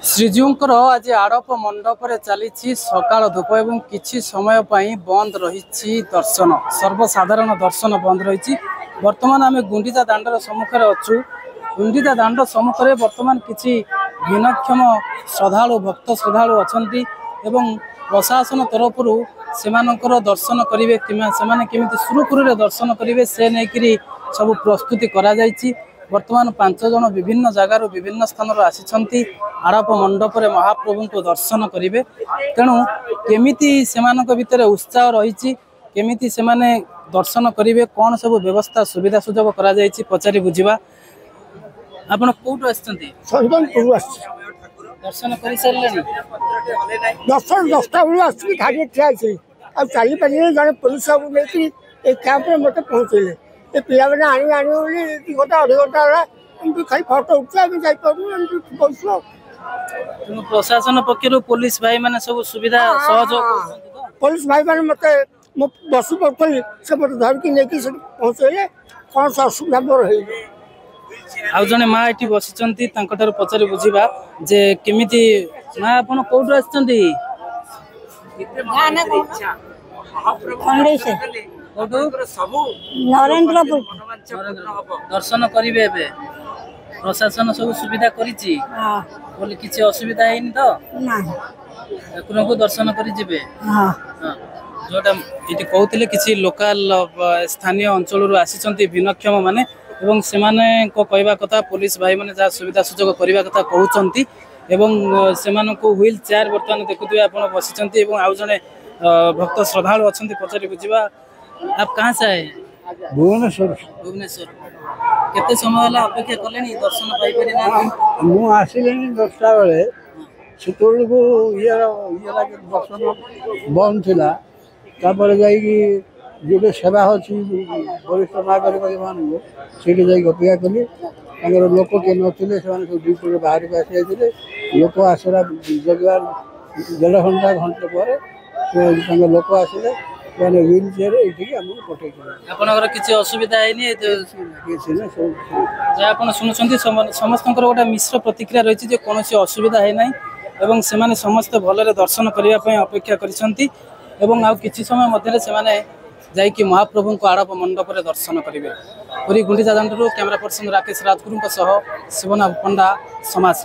श्रीजीउंकर आज आड़प मंडप चली सकाल धूप और किसी समय बंद रही दर्शन सर्वसाधारण दर्शन बंद रही। बर्तमान आम गुंडीचा दांडर सम्मुखें अच्छु। गुंडीचा दांड सम्मुखें बर्तमान किसी भिन्नक्षम श्रद्धालु भक्त श्रद्धालु अच्छा प्रशासन तरफ सेमानकर दर्शन करेंगे केमी सुरुखुरु दर्शन करेंगे से नहीं सब प्रस्तुति करा जायछि। वर्तमान 5 जन विभिन्न जगार विभिन्न स्थान आसी आड़प मंडप महाप्रभु को दर्शन करेंगे। तेणु केमिति सेमानक भितर उत्साह रही केमिति सेमाने दर्शन करेंगे कौन सब व्यवस्था सुविधा सुजोग करा जायछि पचारि बुझिबा। आपण कोठु आछथि? दर्शन कर सारे दर्शन 10टा बेलू आसिक खाली ठिया आ चली पारे जड़े पुलिस सब नहीं कैंप में मत पहुँचले ये पिला मैंने आने घंटा 2.5 घंटा है खाली फटो उठा बस। प्रशासन पक्षर पुलिस भाई माने सब सुविधा सहयोग पुलिस भाई मैंने मत बस पड़ी से मत धरिकी नहीं पहुँचे कौन सा असुविधा मोर है। आउ जने माँ ये बसी पचारि बुझा जे केमिति माँ आप कौटू आछंती? नरेंद्रपुर दर्शन करेंगे प्रशासन सब सुविधा करिछि बोले किसी असुविधा है तो ठाकुर को दर्शन कर जोटा ये कहते किसी लोकल स्थानीय अंचल आसी भिन्नक्षम माने एवं सेमाने को कहवा कथा पुलिस भाई माने जहाँ सुविधा सुजोग करने कथा कहते को व्हील चेयर बर्तमान देखुए आप बसी आउ जड़े भक्त श्रद्धालु अच्छा पचारि बुझा। आप कहाँ से आए? भुवनेश्वर। भुवनेश्वर केते समय वाला अपेक्षा कले दर्शन पाई पारि ना? मु आसिले 10टा बेले सेतोल को ये दर्शन बंद थिला तापर जाई जो सेवा अच्छी वरिष्ठ नागरिक मान से अपेक्षा कली लोक किए नथिले सब ड्यूटी बाहर को आसी जाते लोक आसला जगवार 1.5 घंटे पर लोक आसिले व्हील चेयर ये पठे किसी असुविधा है आप शुणुंट समस्त गोटे मिश्र प्रतिक्रिया रही कौन असुविधा है ना एवं से समस्त भलरे दर्शन करने अपेक्षा कर समय मध्य जाइए महाप्रभु को आड़प मंडप दर्शन करेंगे। पूरी गुंडीचा दांडू कैमरा पर्सन राकेश राजगुरु शिवनाथ पंडा समाज।